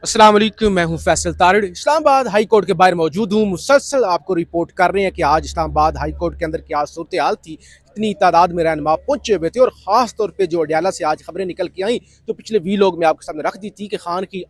अस्सलाम वालेकुम, मैं हूं फैसल तारिड़। इस्लामाबाद हाई कोर्ट के बाहर मौजूद हूं। मुसलसल आपको रिपोर्ट कर रहे हैं कि आज इस्लामाबाद हाई कोर्ट के अंदर क्या सूरत हाल थी। इतनी तादाद में रहनुमा पहुंचे हुए थे और ख़ास तौर पे जो अडयाला से आज खबरें निकल के आई, जो पिछले वीलॉग में आपके सामने रख दी थी कि खान की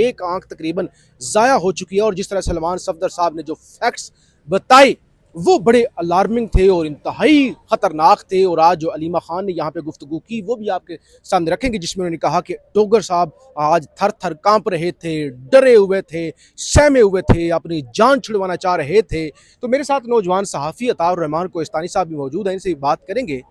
एक आंख तकरीबन ज़ाया हो चुकी है। और जिस तरह सलमान सफदर साहब ने जो फैक्ट्स बताए वो बड़े अलार्मिंग थे और इंतहाई ख़तरनाक थे। और आज जो अलीमा खान ने यहाँ पे गुफ्तगू की वो भी आपके सामने रखेंगे, जिसमें उन्होंने कहा कि डोगर साहब आज थर थर कांप रहे थे, डरे हुए थे, सहमे हुए थे, अपनी जान छुड़वाना चाह रहे थे। तो मेरे साथ नौजवान सहाफ़ी अताउर रहमान कोहिस्तानी साहब भी मौजूद हैं, इनसे बात करेंगे।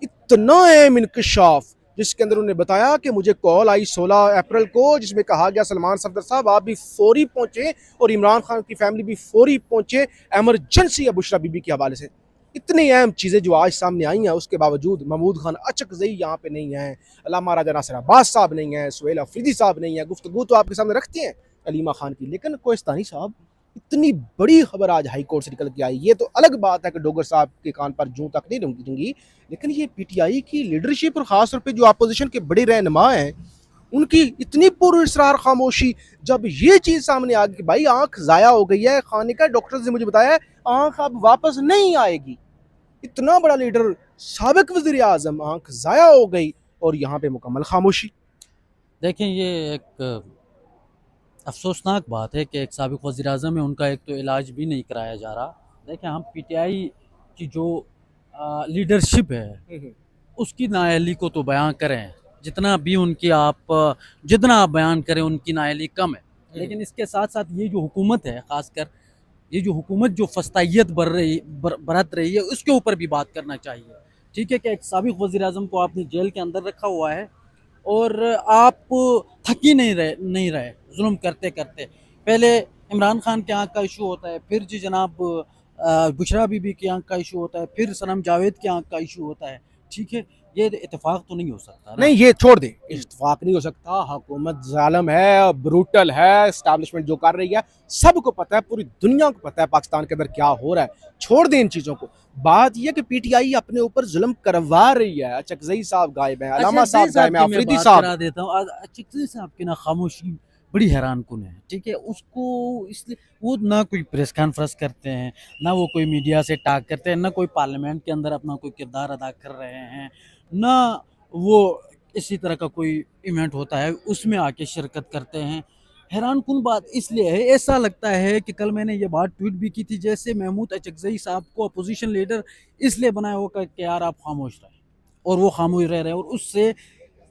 इतना अहम इंकशाफ जिसके अंदर उन्होंने बताया कि मुझे कॉल आई 16 अप्रैल को, जिसमें कहा गया सलमान सफदर साहब आप भी फौरी पहुंचे और इमरान खान की फैमिली भी फौरी पहुंचे एमरजेंसी या बुशरा बीबी के हवाले से। इतनी अहम चीज़ें जो आज सामने आई हैं, उसके बावजूद महमूद खान अचकज़ई यहाँ पे नहीं हैं, अल्लामा राजा नासिर अब्बास साहब नहीं हैं, सुहेल अफरीदी साहब नहीं हैं। गुफ्तगू तो आपके सामने रखते हैं अलीमा खान की, लेकिन कोहिस्तानी साहब इतनी बड़ी खबर आज हाई कोर्ट से निकल के आई। ये तो अलग बात है कि डोगर रुंगी साहब के कान पर जूं तक नहीं दूंगी, लेकिन ये पीटीआई की लीडरशिप और ख़ास तौर पे जो अपोजिशन के बड़े रहनुमा हैं उनकी इतनी पुरअसरार खामोशी, जब ये चीज़ सामने आ गई कि भाई आंख ज़ाया हो गई है, खाने का डॉक्टर ने मुझे बताया आंख अब वापस नहीं आएगी। इतना बड़ा लीडर, साबिक वज़ीर आज़म, आंख ज़ाया हो गई और यहाँ पे मुकम्मल खामोशी। देखें, ये एक अफसोसनाक बात है कि एक साबिक़ वज़ीर आज़म है, उनका एक तो इलाज भी नहीं कराया जा रहा। देखें, हम पीटीआई की जो लीडरशिप है उसकी नाअहली को तो बयां करें, जितना भी उनकी जितना आप बयान करें उनकी नाअहली कम है। लेकिन इसके साथ साथ ये जो हुकूमत है, ख़ासकर ये जो हुकूमत जो फस्तायत बरत रही है, उसके ऊपर भी बात करना चाहिए। ठीक है कि एक साबिक़ वज़ीर आज़म को आपने जेल के अंदर रखा हुआ है और आप थक ही नहीं रहे जुल्म करते करते। पहले इमरान खान के आँख का इशू होता है, फिर जी जनाब बुशरा बीबी की आँख का इशू होता है, फिर सनम जावेद की आँख का इशू होता है। ठीक है, ये इत्तेफाक तो नहीं हो सकता ना। नहीं, ये छोड़ दे, इत्तेफाक नहीं हो सकता। हुकूमत जालिम है, ब्रूटल है, एस्टैब्लिशमेंट जो कर रही है सबको पता है, पूरी दुनिया को पता है पाकिस्तान के अंदर क्या हो रहा है। छोड़ दे इन चीज़ों को। बात यह कि पीटीआई अपने ऊपर जुल्म करवा रही है। अचकज़ई साहब गायब हैं, अलामा साहब गायब हैं, अफरीदी साहब। करा देता हूँ अचकज़ई साहब की ना खामोशी बड़ी हैरान कुन है। ठीक है, उसको इसलिए वो ना कोई प्रेस कॉन्फ्रेंस करते हैं, ना वो कोई मीडिया से टॉक करते हैं, ना कोई पार्लियामेंट के अंदर अपना कोई किरदार अदा कर रहे हैं, ना वो इसी तरह का कोई इवेंट होता है उसमें आके शिरकत करते हैं। हैरान कुन बात इसलिए है, ऐसा लगता है कि कल मैंने ये बात ट्वीट भी की थी, जैसे महमूद अचकज़ई साहब को अपोजिशन लीडर इसलिए बनाया होगा कि यार आप खामोश रहें, और वो खामोश रह रहे हैं, और उससे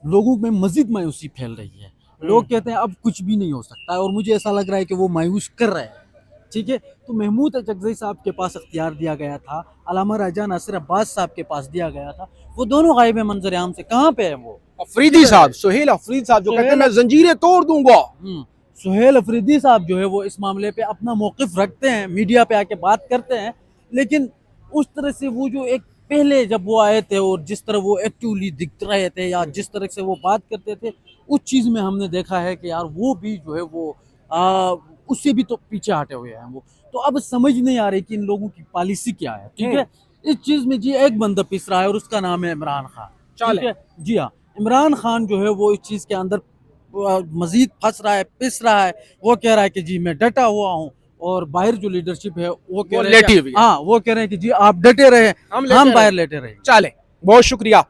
लोगों में मज़ीद मायूसी फैल रही है। लोग कहते हैं अब कुछ भी नहीं हो सकता है, और मुझे ऐसा लग रहा है कि वो मायूस कर रहे हैं। ठीक है, तो महमूद अचकज़ई साहब के पास अख्तियार दिया गया था, अल्लामा राजा नासिर अब्बास साहब के पास दिया गया था, वो दोनों गायब है मंजर आम से। कहाँ पे है वो अफरीदी साहब, सुहेल अफरीदी साहब जो कहते हैं मैं जंजीरें तोड़ दूंगा। सुहेल अफरीदी साहब जो है वो इस मामले पे अपना मौक़िफ़ रखते हैं, मीडिया पे आके बात करते हैं, लेकिन उस तरह से वो जो एक पहले जब वो आए थे और जिस तरह वो एक्टिवली दिख रहे थे या जिस तरह से वो बात करते थे, उस चीज़ में हमने देखा है कि यार वो भी जो है वो उससे भी तो पीछे हटे हुए हैं वो। तो अब समझ नहीं आ रही कि इन लोगों की पॉलिसी क्या है। ठीक है, इस चीज़ में जी एक बंदा पिस रहा है और उसका नाम है इमरान खान। ठीक है जी हाँ, इमरान खान जो है वो इस चीज़ के अंदर मजीद फंस रहा है, पिस रहा है। वो कह रहा है कि जी मैं डटा हुआ हूँ, और बाहर जो लीडरशिप है वो कह रहे हैं, हाँ वो कह रहे हैं कि जी आप डटे रहे, हम बाहर लेटे रहे। चले, बहुत शुक्रिया।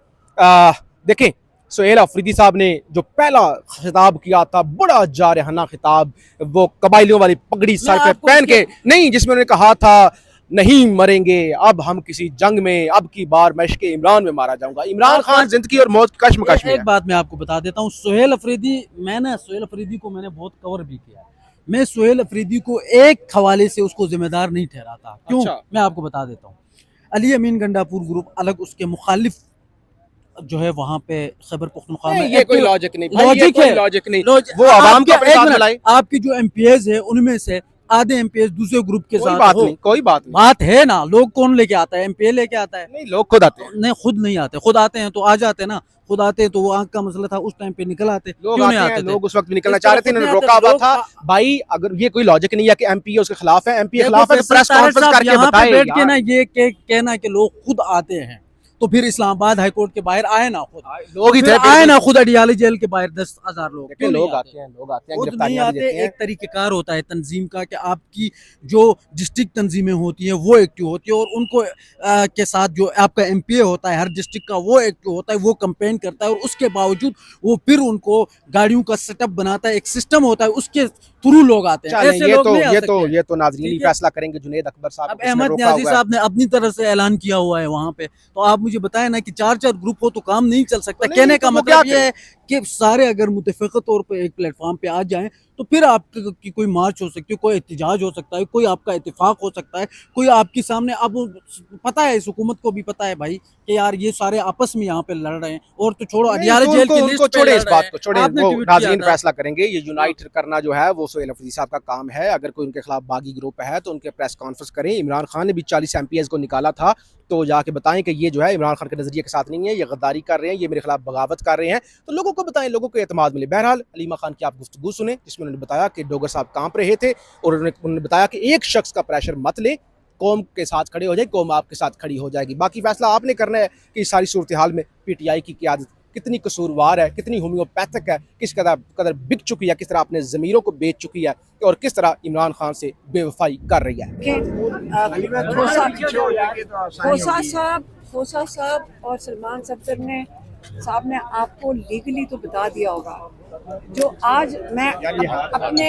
देखें, सुहेल अफरीदी साहब ने जो पहला खिताब किया था, बड़ा जारहाना खिताब, वो कबाइलियों वाली पगड़ी सर पे पहन के नहीं, जिसमें उन्होंने कहा था नहीं मरेंगे अब हम किसी जंग में, अब की बार मैं इश्क़ इमरान में मारा जाऊंगा। इमरान खान जिंदगी और मौत कश्मकश में। एक बात मैं आपको बता देता हूँ, सुहेल अफरीदी को मैंने बहुत कवर भी किया। मैं सुहेल अफरीदी को एक हवाले से उसको जिम्मेदार नहीं ठहराता। क्यों? अच्छा। मैं आपको बता देता हूँ। अली अमीन गंडापुर ग्रुप अलग, उसके मुखालिफ जो है वहाँ पे खैबर पख्तूनख्वा में ये कोई लॉजिक नहीं, लॉजिक है, लॉजिक नहीं। वो आवाम को अपने साथ मिलाए। आपकी जो एमपीएस है उनमें से आधे एमपीएस दूसरे ग्रुप के साथ बात नहीं, कोई बात है ना। लोग कौन लेके आता है? एमपीए लेके आता है? नहीं, लोग खुद आते हैं। नहीं, खुद नहीं आते। खुद आते हैं तो आ जाते ना, खुद आते तो वो आंख का मसला था, उस टाइम पे निकल आते। क्यों नहीं आते? लोग उस वक्त भी निकलना चाह रहे थे, इन्होंने रोका हुआ था। भाई अगर ये कोई लॉजिक नहीं है कि एमपी उसके खिलाफ है, एमपी के खिलाफ है तो प्रेस कॉन्फ्रेंस करके बताए। बैठ के ना ये कहना कि लोग खुद आते हैं, तो फिर इस्लामाबाद हाई कोर्ट के बाहर आए ना खुद, लोग ही फिर थे आए ना खुद अडियाला जेल के बाहर 10,000 लोग, देखिए क्यों नहीं लोग आते? आते हैं, लोग आते हैं, वो तो नहीं गिरफ्तारियां भी आते। देते हैं। एक तरीक़ेकार होता है तंजीम का कि आपकी जो डिस्ट्रिक्ट तंजीमें होती हैं वो एक्टिव होती है, और उनको के साथ जो आपका एमपीए होता है हर डिस्ट्रिक्ट का वो एक्टिव होता है, वो कंपेन करता है, और उसके बावजूद वो फिर उनको गाड़ियों का सेटअप बनाता है, एक सिस्टम होता है, उसके थ्रू लोग आते हैं। चलें, ऐसे लोग नहीं आ सकते। ये तो नाजरीन ही ठीक है। फैसला करेंगे। जुनैद अकबर साहब अब को किसने अहमद रोका न्याजी हुआ है? साहब ने अपनी तरफ से ऐलान किया हुआ है वहां पे, तो आप मुझे बताएं ना कि 4-4 ग्रुप हो तो काम नहीं चल सकता। तो नहीं, कहने तो का वो मतलब क्या ये है कि सारे अगर मुतफ़िक़ तौर पे एक प्लेटफॉर्म पे आ जाएं तो फिर आपकी कोई मार्च हो सकती है, कोई एहतजाज हो सकता है, कोई आपका इत्तेफाक हो सकता है, कोई आपके सामने। अब पता है, इस हुकूमत को भी पता है भाई कि यार ये सारे आपस में यहाँ पे लड़ रहे हैं, और तो छोड़ो नहीं, अडियाला तो जेल उनको की उनको लिस्ट पे छोड़े, लड़ इस रहे बात हैं। को छोड़े, आपने वो ट्वीट किया नाजरीन था। फैसला करेंगे। ये यूनाइट करना जो है वो सोहेल अफरीदी साहब का काम है। अगर कोई उनके खिलाफ बागी ग्रुप है तो उनके प्रेस कॉन्फ्रेंस करें। इमरान खान ने भी 40 एमपीएस को निकाला था, तो जाके बताएं कि ये जो है इमरान खान के नजरिए के साथ नहीं है, ये गद्दारी कर रहे हैं, ये मेरे खिलाफ बगावत कर रहे हैं। तो लोगों को बताएं, लोगों को एतमाद मिले। बहरहाल अलीमा खान की आप गुफ्तगू सुने, जिसमें उन्होंने बताया कि डोगर साहब कांप रहे थे, और उन्होंने बताया कि एक शख्स का प्रेशर मत ले, कौम के साथ खड़े हो जाए, कौम आपके साथ खड़ी हो जाएगी। बाकी फैसला आपने करना है कि इस सारी सूरत हाल में पीटीआई की क़यादत कितनी कसूरवार है, कितनी होम्योपैथिक है, किस कदर बिक चुकी है, किस तरह अपने ज़मीरों को बेच चुकी है, और किस तरह इमरान खान से बेवफाई कर रही है। खोसा साहब और सलमान साहब ने आपको लीगली तो बता दिया होगा। जो आज मैं अपने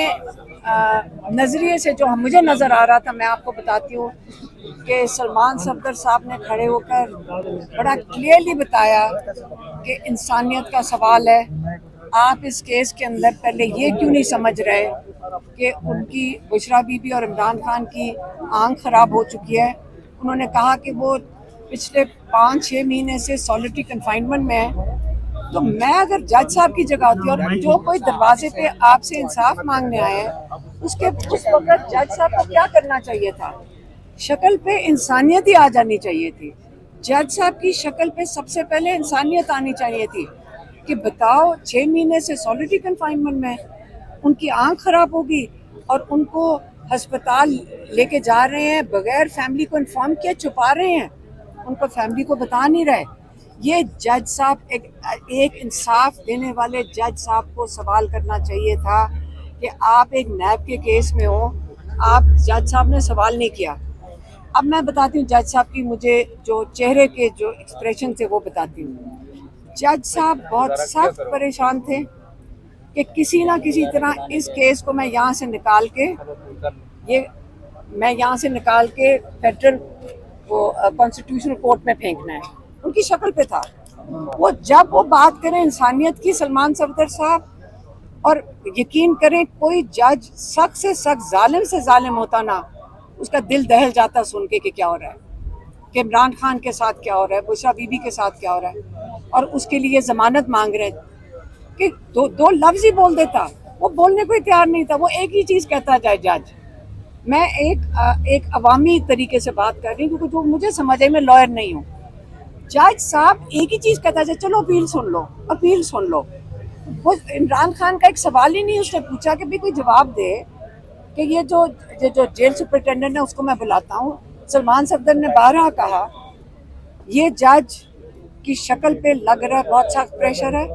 नज़रिए से जो मुझे नज़र आ रहा था, मैं आपको बताती हूँ कि सलमान सफदर साहब ने खड़े होकर बड़ा क्लियरली बताया कि इंसानियत का सवाल है। आप इस केस के अंदर पहले ये क्यों नहीं समझ रहे कि उनकी बुशरा बीबी और इमरान खान की आंख ख़राब हो चुकी है। उन्होंने कहा कि वो पिछले 5-6 महीने से सॉलिटरी कन्फाइनमेंट में है। तो मैं अगर जज साहब की जगह होती, और जो कोई दरवाजे पे आपसे इंसाफ मांगने आए हैं, उस वक्त जज साहब को क्या करना चाहिए था? शक्ल पे इंसानियत ही आ जानी चाहिए थी। जज साहब की शक्ल पे सबसे पहले इंसानियत आनी चाहिए थी कि बताओ 6 महीने से सॉलिटरी कन्फाइनमेंट में, उनकी आंख खराब होगी और उनको अस्पताल लेके जा रहे हैं, बगैर फैमिली को इन्फॉर्म किए छुपा रहे हैं, उनको फैमिली को बता नहीं रहे। ये जज साहब, एक इंसाफ देने वाले जज साहब को सवाल करना चाहिए था कि आप एक नैब के केस में हो, आप जज साहब ने सवाल नहीं किया। अब मैं बताती हूँ जज साहब की, मुझे जो चेहरे के जो एक्सप्रेशन थे वो बताती हूँ। जज साहब बहुत सख्त परेशान थे कि किसी ना किसी तरह इस केस को मैं यहाँ से निकाल के फेडरल कॉन्स्टिट्यूशनल कोर्ट में फेंकना है। उनकी शक्ल पे था वो, जब वो बात करें इंसानियत की, सलमान सफदर साहब, और यकीन करें कोई जज सख्त से सख्त, जालिम से जालिम होता ना, उसका दिल दहल जाता सुन के कि क्या हो रहा है, कि इमरान खान के साथ क्या हो रहा है, बुशरा बीबी के साथ क्या हो रहा है, और उसके लिए ज़मानत मांग रहे कि दो लफ्ज़ ही बोल देता। वो बोलने को ही तैयार नहीं था, वो एक ही चीज़ कहता जाए जज। मैं एक अवामी तरीके से बात कर रही हूँ, क्योंकि जो मुझे समझ है, मैं लॉयर नहीं हूँ। जज साहब एक ही चीज़ कहता है, चलो अपील सुन लो। वो इमरान खान का एक सवाल ही नहीं उसने पूछा कि भाई कोई जवाब दे कि ये जो जेल सुपरिटेंडेंट है उसको मैं बुलाता हूँ। सलमान सफदर ने बारहा कहा, ये जज की शक्ल पे लग रहा है बहुत सख्त प्रेशर है,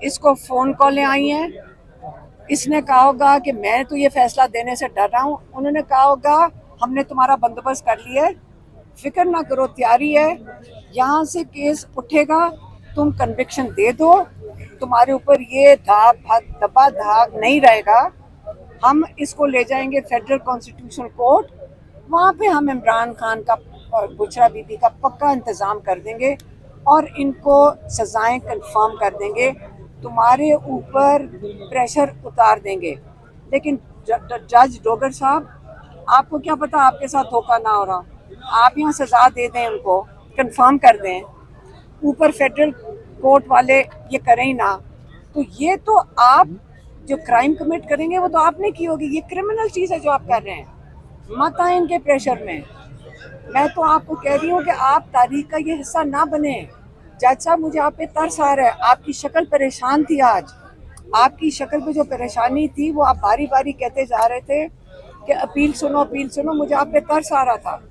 इसको फ़ोन कॉलें आई हैं, इसने कहा होगा कि मैं तो ये फैसला देने से डर रहा हूँ। उन्होंने कहा होगा हमने तुम्हारा बंदोबस्त कर लिया है, फिक्र ना करो, तैयारी है, यहाँ से केस उठेगा, तुम कन्विक्शन दे दो, तुम्हारे ऊपर ये दबा धाग नहीं रहेगा। हम इसको ले जाएंगे फेडरल कॉन्स्टिट्यूशनल कोर्ट, वहाँ पे हम इमरान खान का और बुशरा बीबी का पक्का इंतज़ाम कर देंगे और इनको सज़ाएं कंफर्म कर देंगे, तुम्हारे ऊपर प्रेशर उतार देंगे। लेकिन जज डोगर साहब, आपको क्या पता आपके साथ धोखा ना हो रहा, आप यहाँ सज़ा दे दें, उनको कंफर्म कर दें, ऊपर फेडरल कोर्ट वाले ये करें ही ना, तो ये तो आप जो क्राइम कमिट करेंगे वो तो आपने की होगी। ये क्रिमिनल चीज़ है जो आप कर रहे हैं, मत आए इनके प्रेशर में। मैं तो आपको कह रही हूँ कि आप तारीख का ये हिस्सा ना बने। जज साहब, मुझे आप पे तरस आ रहा है, आपकी शक्ल परेशान थी आज, आपकी शक्ल पे जो परेशानी थी वो आप बारी बारी कहते जा रहे थे कि अपील सुनो, मुझे आप पे तरस आ रहा था।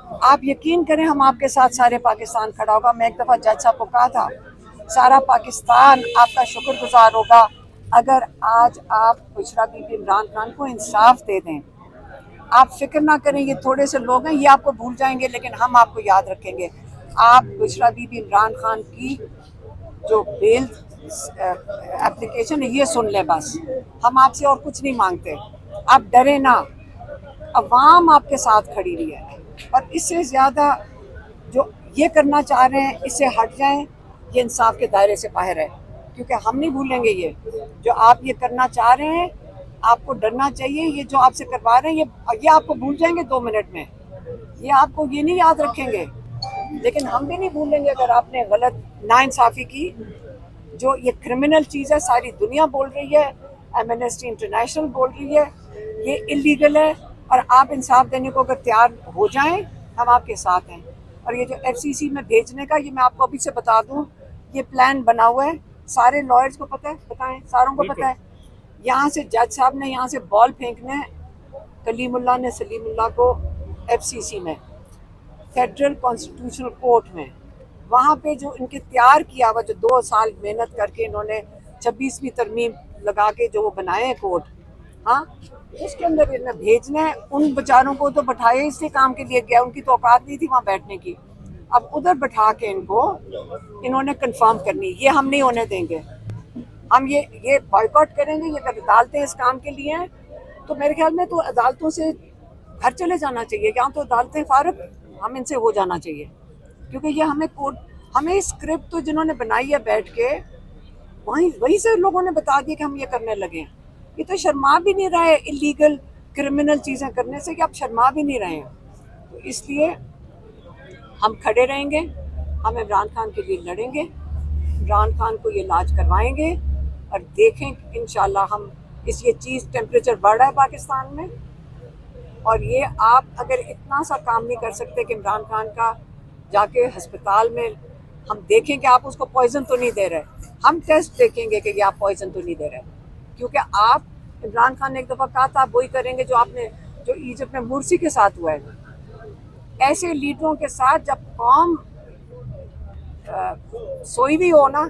आप यकीन करें हम आपके साथ सारे पाकिस्तान खड़ा होगा। मैं एक दफ़ा जज साहब को कहा था सारा पाकिस्तान आपका शुक्रगुजार होगा अगर आज आप बुशरा बीबी इमरान खान को इंसाफ दे दें। आप फिक्र ना करें, ये थोड़े से लोग हैं, ये आपको भूल जाएंगे लेकिन हम आपको याद रखेंगे। आप बुशरा बीबी इमरान खान की जो बेल एप्लीकेशन है ये सुन लें बस, हम आपसे और कुछ नहीं मांगते। आप डरे ना, अवाम आपके साथ खड़ी रही है और इससे ज़्यादा जो ये करना चाह रहे हैं इससे हट जाएं, ये इंसाफ के दायरे से बाहर है, क्योंकि हम नहीं भूलेंगे ये जो आप ये करना चाह रहे हैं। आपको डरना चाहिए, ये जो आपसे करवा रहे हैं ये आपको भूल जाएंगे 2 मिनट में, ये आपको ये नहीं याद रखेंगे, लेकिन हम भी नहीं भूलेंगे अगर आपने गलत नाइंसाफ़ी की। जो ये क्रिमिनल चीज़ है सारी दुनिया बोल रही है, एमनेस्टी इंटरनेशनल बोल रही है ये इलीगल है, और आप इंसाफ देने को अगर तैयार हो जाएं हम आपके साथ हैं। और ये जो एफसीसी में भेजने का, ये मैं आपको अभी से बता दूं, ये प्लान बना हुआ है, सारे लॉयर्स को पता है, बताएं सारों को पता है। यहाँ से जज साहब ने यहाँ से बॉल फेंकने हैं, कलीमुल्लाह ने सलीमुल्लाह को एफसीसी में, फेडरल कॉन्स्टिट्यूशनल कोर्ट में, वहाँ पे जो इनके तैयार किया हुआ, जो 2 साल मेहनत करके इन्होंने 26वीं तरमीम लगा के जो वो बनाए हैं कोर्ट, हाँ उसके अंदर इन्हें भेजना है। उन बेचारों को तो बैठाए इसी काम के लिए गया, उनकी तो औकात नहीं थी वहाँ बैठने की, अब उधर बैठा के इनको इन्होंने कंफर्म करनी, ये हम नहीं होने देंगे। हम ये बॉयकॉट करेंगे। ये अगर अदालतें इस काम के लिए हैं तो मेरे ख्याल में तो अदालतों से घर चले जाना चाहिए, यहाँ तो अदालतें फारग, हम इनसे हो जाना चाहिए, क्योंकि ये हमें कोर्ट, हमें स्क्रिप्ट तो जिन्होंने बनाई है बैठ के वहीं से लोगों ने बता दिया कि हम ये करने लगे हैं। ये तो शर्मा भी नहीं रहे इलीगल क्रिमिनल चीज़ें करने से, कि आप शर्मा भी नहीं रहे हैं। तो इसलिए हम खड़े रहेंगे, हम इमरान खान के लिए लड़ेंगे, इमरान खान को ये इलाज करवाएंगे और देखें इंशाल्लाह हम ये चीज़, टेम्परेचर बढ़ रहा है पाकिस्तान में, और ये आप अगर इतना सा काम नहीं कर सकते कि इमरान खान का जाके हस्पताल में हम देखें कि आप उसको पॉइजन तो नहीं दे रहे, हम टेस्ट देखेंगे कि ये आप पॉइजन तो नहीं दे रहे, क्योंकि आप, इमरान खान ने एक दफ़ा कहा था आप वही करेंगे जो इजिप्ट में मुर्सी के साथ हुआ है। ऐसे लीडरों के साथ जब कौम सोई भी हो ना,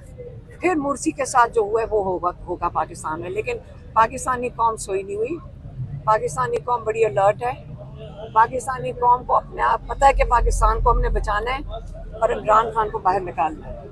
फिर मुर्सी के साथ जो हुआ है वो होगा पाकिस्तान में। लेकिन पाकिस्तानी कौम सोई नहीं हुई, पाकिस्तानी कौम बड़ी अलर्ट है। पाकिस्तानी कौम को अपने आप पता है कि पाकिस्तान को हमने बचाना है और इमरान खान को बाहर निकालना है।